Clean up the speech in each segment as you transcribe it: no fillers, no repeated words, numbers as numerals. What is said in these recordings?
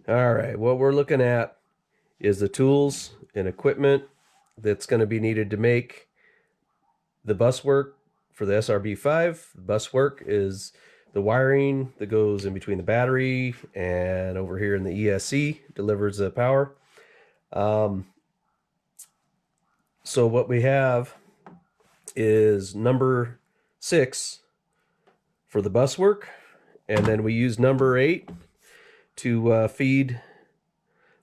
All right, what we're looking at is the tools and equipment that's going to be needed to make the bus work for the SRB5. The bus work is the wiring that goes in between the battery and over here in the ESC delivers the power. So what we have is number 6 for the bus work, and then we use number 8 to feed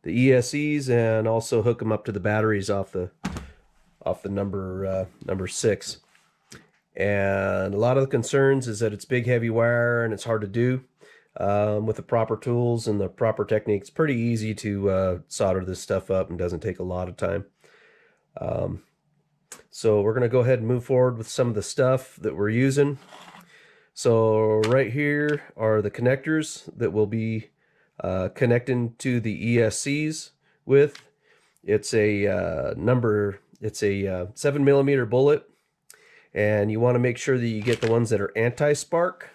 the ESCs and also hook them up to the batteries off the number 6. And a lot of the concerns is that it's big heavy wire and it's hard to do. With the proper tools and the proper techniques, pretty easy to solder this stuff up and doesn't take a lot of time. So we're going to go ahead and move forward with some of the stuff that we're using. So right here are the connectors that we'll be connecting to the ESCs with. It's a 7mm bullet, and you want to make sure that you get the ones that are anti-spark.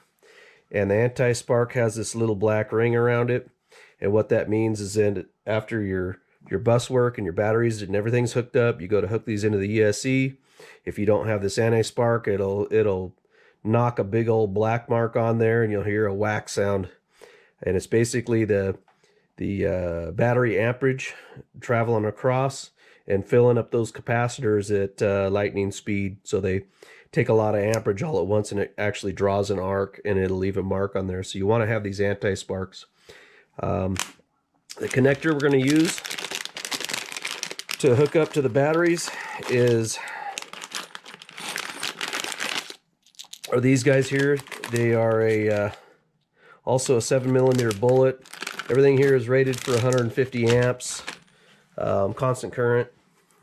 And the anti-spark has this little black ring around it, and what that means is that after your bus work and your batteries and everything's hooked up, you go to hook these into the ESC. If you don't have this anti-spark, it'll knock a big old black mark on there, and you'll hear a whack sound. And it's basically the battery amperage traveling across and filling up those capacitors at lightning speed, so they take a lot of amperage all at once, and it actually draws an arc and it'll leave a mark on there. So you want to have these anti-sparks. The connector we're going to use to hook up to the batteries are these guys here. They are also a 7mm bullet. Everything here is rated for 150 amps, constant current,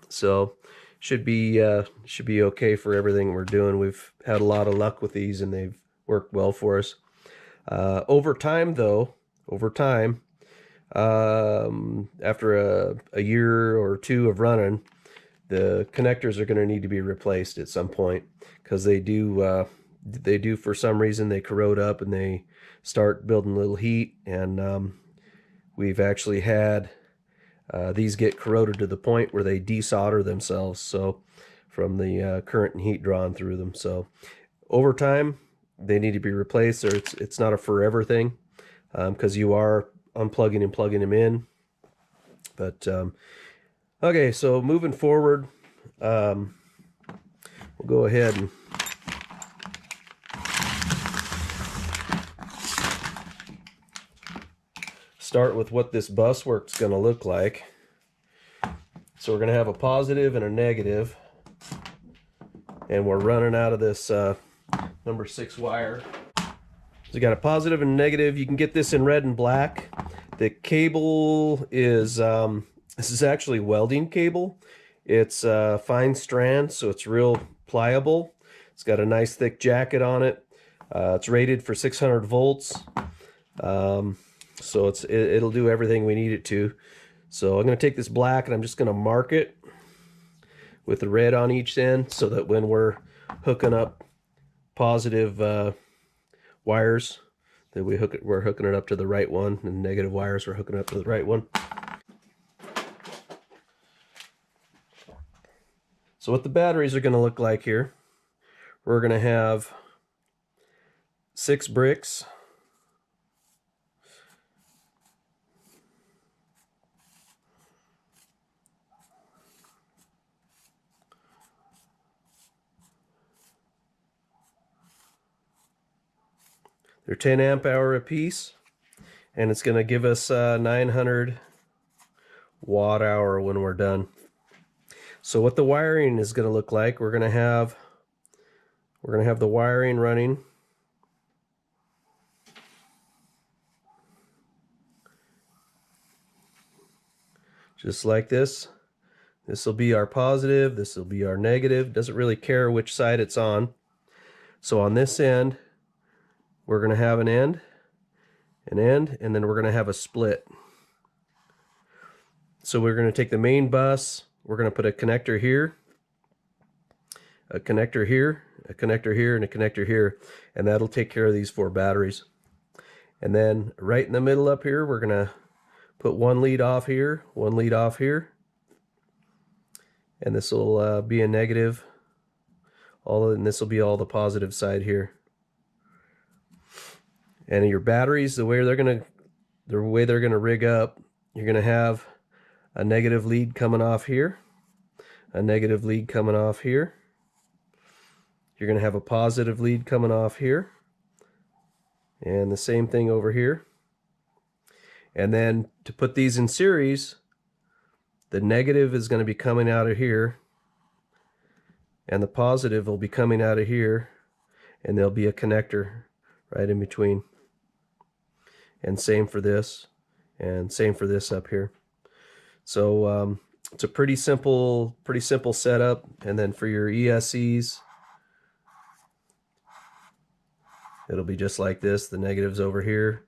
so should be okay for everything we're doing. We've had a lot of luck with these and they've worked well for us. Over time, after a year or two of running, the connectors are going to need to be replaced at some point, because they do for some reason they corrode up and they start building a little heat, and we've actually had these get corroded to the point where they desolder themselves, so from the current and heat drawn through them. So over time they need to be replaced, or it's not a forever thing, because you are unplugging and plugging them in. But okay, so moving forward, we'll go ahead and start with what this bus work's going to look like. So we're going to have a positive and a negative, and we're running out of this number 6 wire. So you got a positive and negative. You can get this in red and black. The cable is this is actually welding cable. It's fine strand, so it's real pliable. It's got a nice thick jacket on it. It's rated for 600 volts. So it'll do everything we need it to. So I'm going to take this black and I'm just going to mark it with the red on each end, so that when we're hooking up positive wires, that we're hooking it up to the right one, and negative wires we're hooking up to the right one. So what the batteries are going to look like here, we're going to have 6 bricks. They're 10 amp hour a piece, and it's going to give us 900 watt hour when we're done. So what the wiring is going to look like, we're going to have the wiring running just like this. This will be our positive, this will be our negative. Doesn't really care which side it's on. So on this end, we're going to have an end, and then we're going to have a split. So we're going to take the main bus, we're going to put a connector here, a connector here, a connector here, and a connector here, and that'll take care of these 4 batteries. And then right in the middle up here, we're going to put one lead off here, one lead off here, and this will be a negative. And this will be all the positive side here. And your batteries, the way they're gonna rig up, you're gonna have a negative lead coming off here, a negative lead coming off here. You're gonna have a positive lead coming off here, and the same thing over here. And then to put these in series, the negative is going to be coming out of here, and the positive will be coming out of here, and there'll be a connector right in between. And same for this, and same for this up here. So it's a pretty simple setup. And then for your ESCs, it'll be just like this. The negatives over here,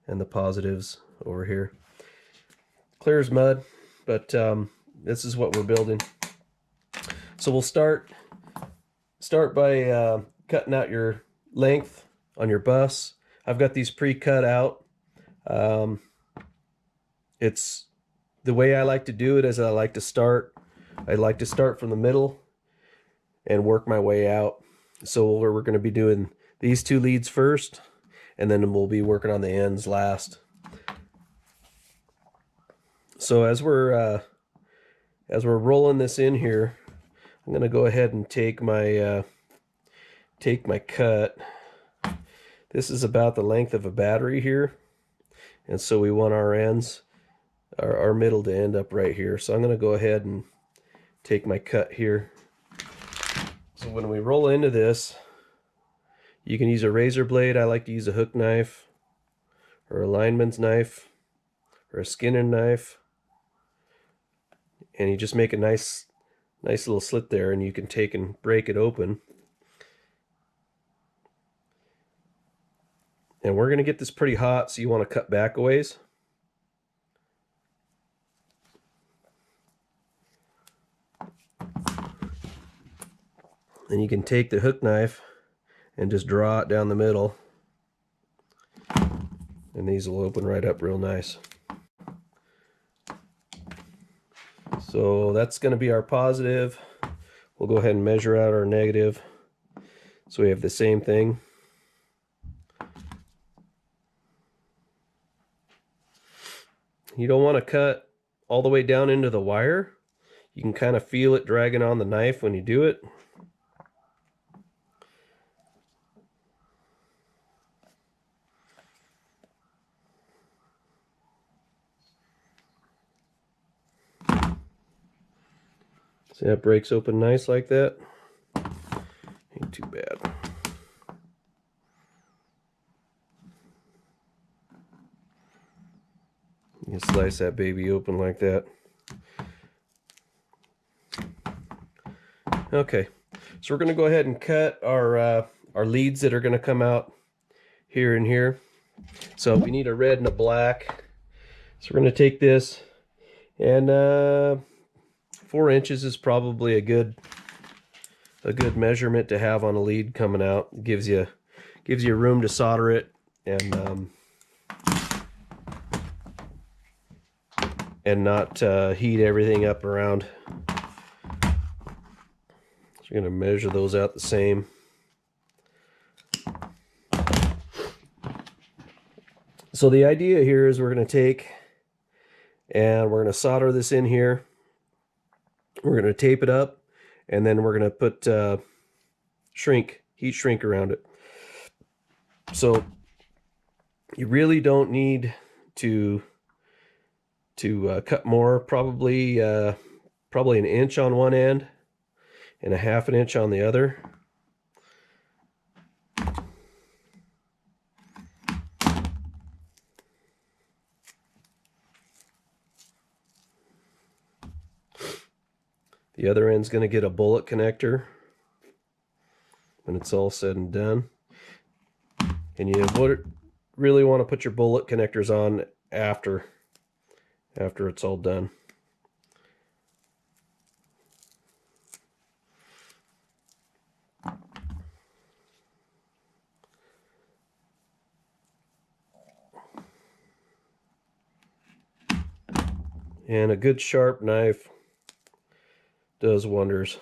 and the positives over here. Clear as mud, but this is what we're building. So we'll start by cutting out your length on your bus. I've got these pre-cut out. It's the way I like to do it is I like to start from the middle and work my way out. So we're going to be doing these two leads first, and then we'll be working on the ends last. So as we're rolling this in here, I'm going to go ahead and take my cut. This is about the length of a battery here, and so we want our ends, our middle to end up right here. So I'm going to go ahead and take my cut here. So when we roll into this, you can use a razor blade. I like to use a hook knife, or a lineman's knife, or a skinning knife. And you just make a nice little slit there, and you can take and break it open. And we're going to get this pretty hot, so you want to cut back a ways. And you can take the hook knife and just draw it down the middle. And these will open right up real nice. So that's going to be our positive. We'll go ahead and measure out our negative. So we have the same thing. You don't want to cut all the way down into the wire. You can kind of feel it dragging on the knife when you do it. See, that breaks open nice like that. Ain't too bad. You can slice that baby open like that. Okay, so we're going to go ahead and cut our leads that are going to come out here and here. So we need a red and a black. So we're going to take this, and 4 inches is probably a good measurement to have on a lead coming out. It gives you room to solder it and not heat everything up around. So you're going to measure those out the same. So the idea here is we're going to take and we're going to solder this in here. We're going to tape it up, and then we're going to put heat shrink around it. So you really don't need to cut more. Probably an inch on one end and a half an inch on the other. The other end's going to get a bullet connector when it's all said and done. And you really want to put your bullet connectors on after it's all done. And a good sharp knife does wonders.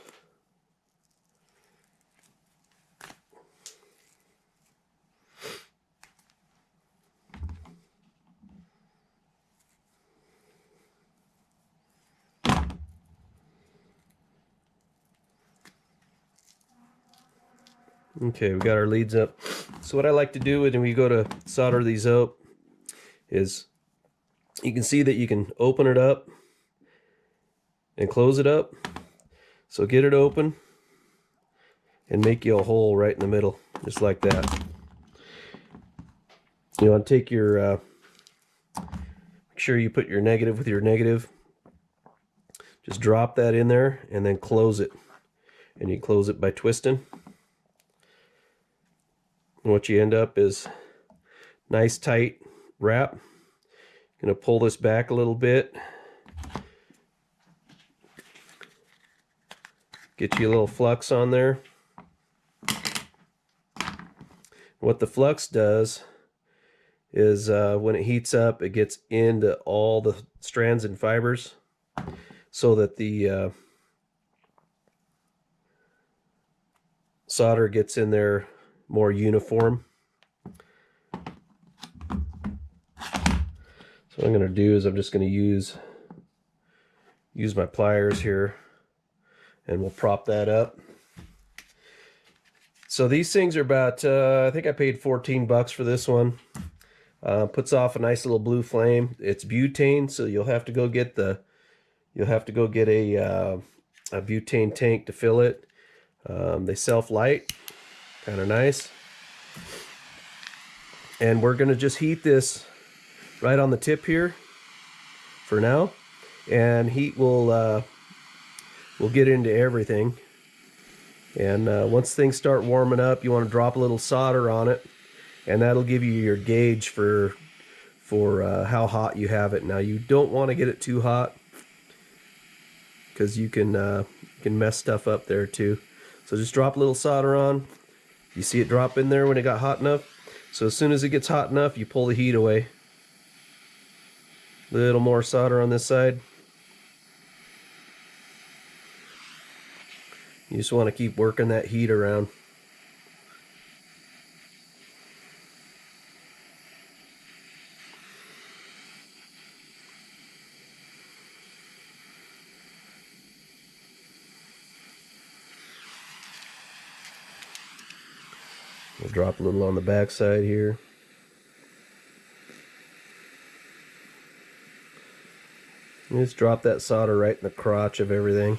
Okay, we got our leads up. So what I like to do when we go to solder these up is you can see that you can open it up and close it up. So get it open and make you a hole right in the middle, just like that. You want to take your, make sure you put your negative with your negative. Just drop that in there and then close it. And you close it by twisting. And what you end up is nice tight wrap. Gonna pull this back a little bit. Get you a little flux on there. What the flux does is when it heats up, it gets into all the strands and fibers so that the solder gets in there more uniform. So what I'm going to do is I'm just going to use my pliers here, and we'll prop that up. So these things are about I think I paid 14 bucks for this one. Puts off a nice little blue flame. It's butane, so you'll have to go get a butane tank to fill it. They self-light, kind of nice. And we're going to just heat this right on the tip here for now, and heat will get into everything. And once things start warming up, you want to drop a little solder on it, and that'll give you your gauge for how hot you have it. Now you don't want to get it too hot, because you can mess stuff up there too. So just drop a little solder on. You see it drop in there when it got hot enough. So as soon as it gets hot enough, you pull the heat away. Little more solder on this side. You just want to keep working that heat around. We'll drop a little on the back side here. And just drop that solder right in the crotch of everything.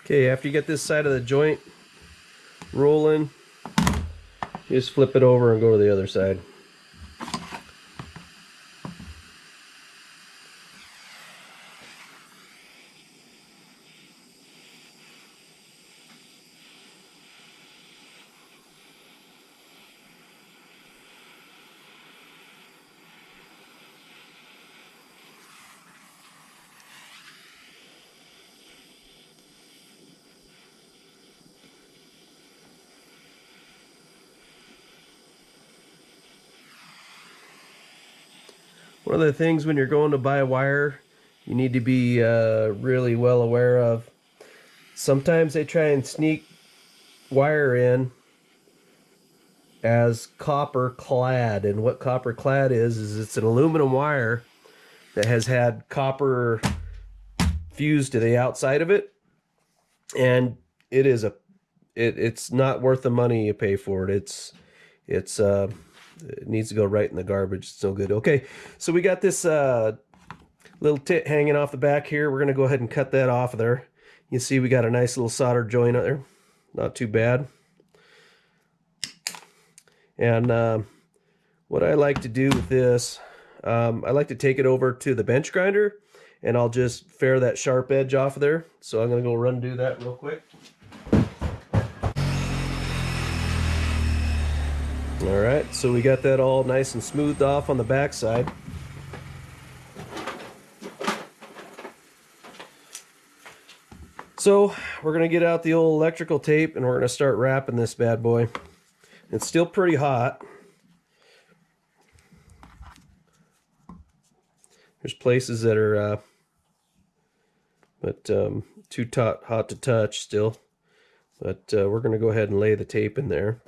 Okay, after you get this side of the joint rolling, you just flip it over and go to the other side. One of the things when you're going to buy a wire, you need to be really well aware of. Sometimes they try and sneak wire in as copper clad, and what copper clad is it's an aluminum wire that has had copper fused to the outside of it, and it's not worth the money you pay for it. It needs to go right in the garbage. It's no good. Okay, so we got this little tit hanging off the back here. We're gonna go ahead and cut that off of there. You see we got a nice little solder joint out there. Not too bad. And what I like to do with this, I like to take it over to the bench grinder, and I'll just fare that sharp edge off of there. So I'm gonna go run and do that real quick. All right, so we got that all nice and smoothed off on the back side. So we're gonna get out the old electrical tape and we're gonna start wrapping this bad boy. It's still pretty hot. There's places that are too hot to touch still. But we're gonna go ahead and lay the tape in there.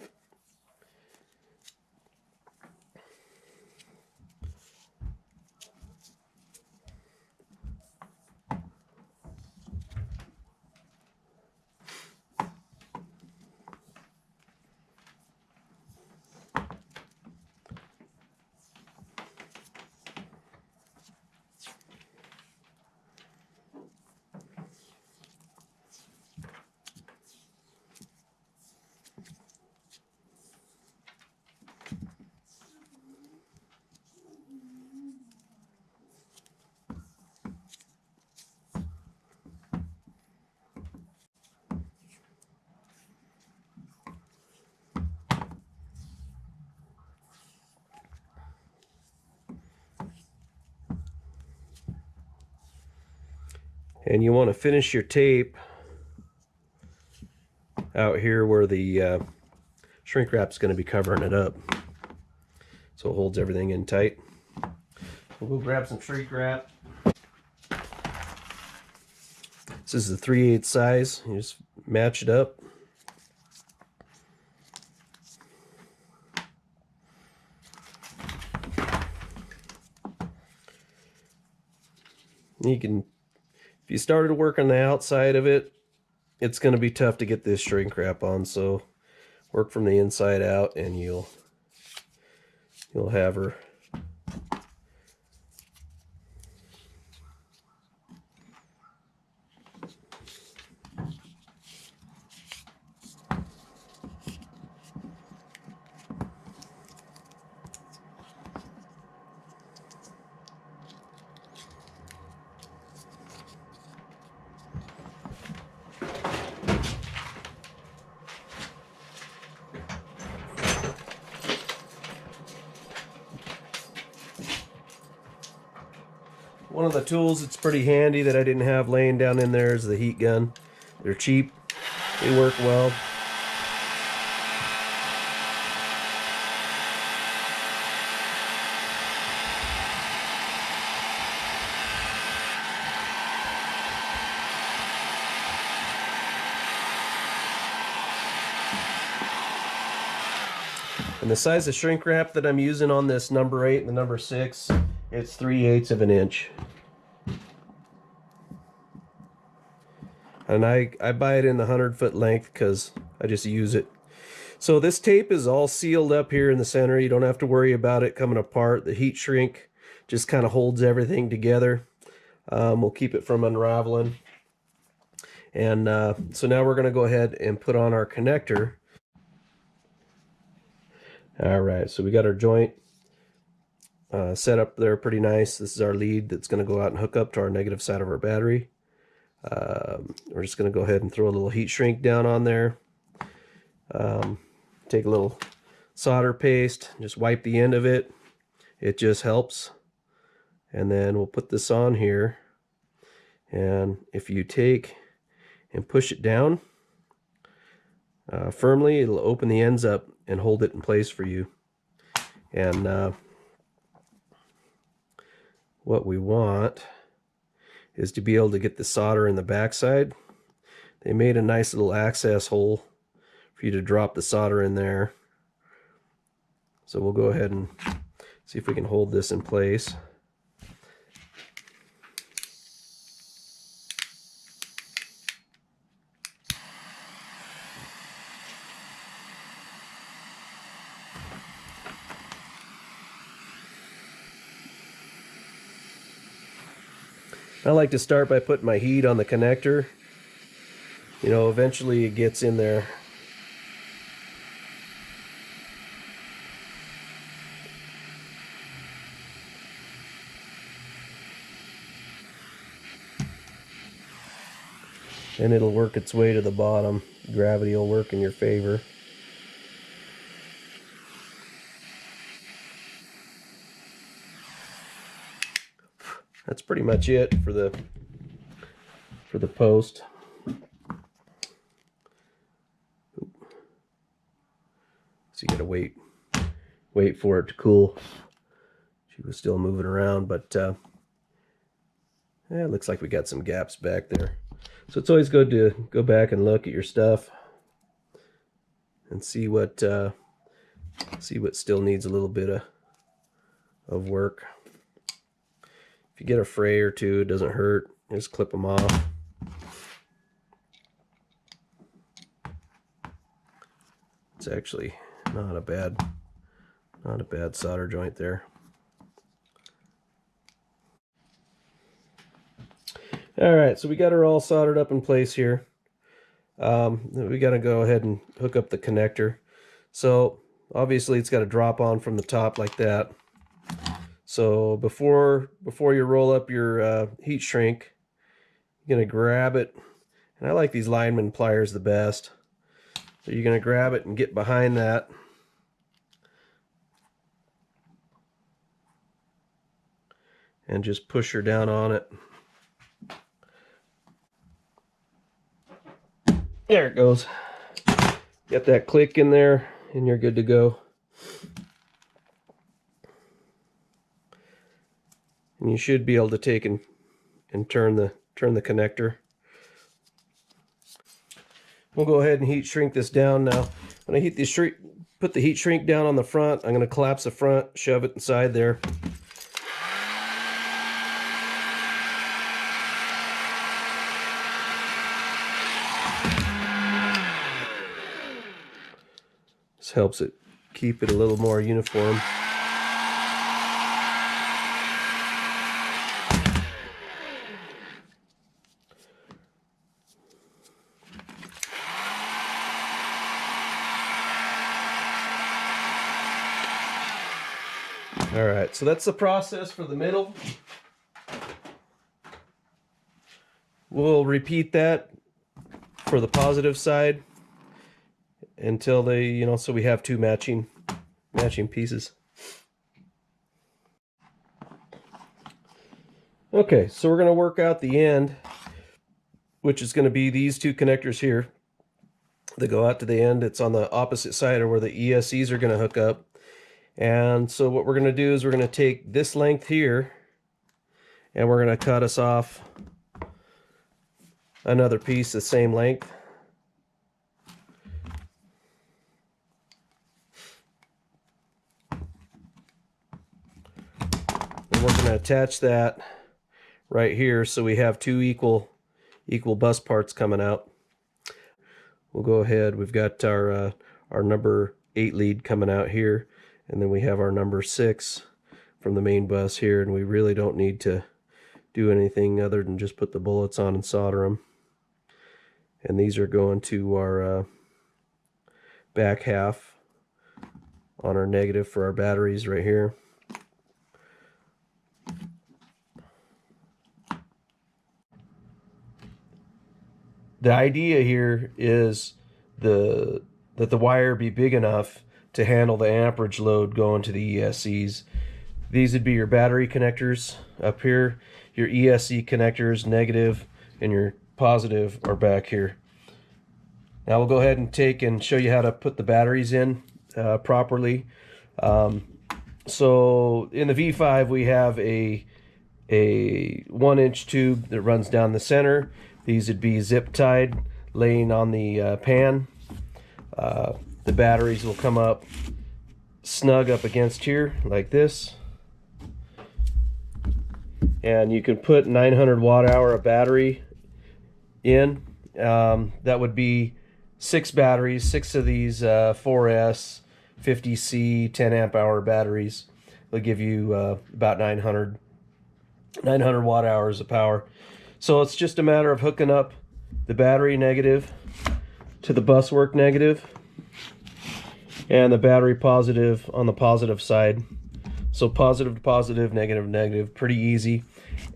And you want to finish your tape out here where the shrink wrap's going to be covering it up, so it holds everything in tight. We'll go grab some shrink wrap. This is the 3/8 size. You just match it up. You can, if you started to work on the outside of it, it's going to be tough to get this shrink wrap on, so work from the inside out and you'll have her. One of the tools that's pretty handy that I didn't have laying down in there is the heat gun. They're cheap, they work well. And the size of shrink wrap that I'm using on this number 8 and the number 6, it's 3/8 of an inch. And I buy it in the 100-foot length because I just use it. So this tape is all sealed up here in the center. You don't have to worry about it coming apart. The heat shrink just kind of holds everything together. We'll keep it from unraveling. And so now we're going to go ahead and put on our connector. All right, so we got our joint set up there pretty nice. This is our lead that's going to go out and hook up to our negative side of our battery. We're just going to go ahead and throw a little heat shrink down on there. Take a little solder paste, just wipe the end of it. It just helps. And then we'll put this on here. And if you take and push it down firmly, it'll open the ends up and hold it in place for you. And what we want is to be able to get the solder in the backside. They made a nice little access hole for you to drop the solder in there. So we'll go ahead and see if we can hold this in place. I like to start by putting my heat on the connector. You know, eventually it gets in there. And it'll work its way to the bottom. Gravity will work in your favor. that's pretty much it for the post. So you gotta wait for it to cool. She was still moving around, but yeah, it looks like we got some gaps back there. So it's always good to go back and look at your stuff and see what still needs a little bit of work. If you get a fray or two, it doesn't hurt. Just clip them off. It's actually not a bad solder joint there. All right, so we got her all soldered up in place here. We got to go ahead and hook up the connector. So obviously it's got to drop on from the top like that. So before you roll up your heat shrink, you're going to grab it. And I like these lineman pliers the best. So you're going to grab it and get behind that. And just push her down on it. There it goes. Get that click in there and you're good to go. And you should be able to take and turn the connector. We'll go ahead and heat shrink this down now. When I put the heat shrink down on the front, I'm going to collapse the front, shove it inside there. This helps it keep it a little more uniform. All right, so that's the process for the middle. We'll repeat that for the positive side until they, so we have two matching pieces. Okay, so we're going to work out the end, which is going to be these two connectors here. They go out to the end. It's on the opposite side of where the ESCs are going to hook up. And so what we're going to do is we're going to take this length here and we're going to cut us off another piece the same length. And we're going to attach that right here so we have two equal bus parts coming out. We'll go ahead. We've got our number 8 lead coming out here. And then we have our number 6 from the main bus here, and we really don't need to do anything other than just put the bullets on and solder them. And these are going to our back half on our negative for our batteries right here. The idea here is that the wire be big enough to handle the amperage load going to the ESCs. These would be your battery connectors up here. Your ESC connectors, negative, and your positive are back here. Now we'll go ahead and take and show you how to put the batteries in properly. So in the V-5 we have a 1-inch tube that runs down the center. These would be zip tied, laying on the pan. The batteries will come up snug up against here like this, and you can put 900 watt-hour of battery in. That would be 6 batteries, 6 of these 4S 50C 10 amp hour batteries. They'll give you about 900 watt-hours of power. So it's just a matter of hooking up the battery negative to the buswork negative and the battery positive on the positive side. So positive to positive, negative to negative, pretty easy.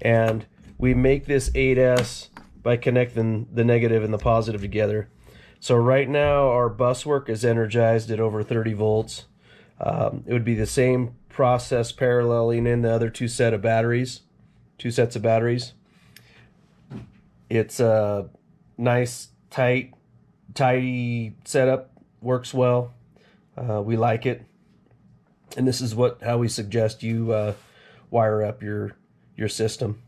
And we make this 8S by connecting the negative and the positive together. So right now our buswork is energized at over 30 volts. It would be the same process paralleling in the other 2 set of batteries. 2 sets of batteries. It's a nice, tidy setup. Works well. We like it. And this is how we suggest you wire up your system.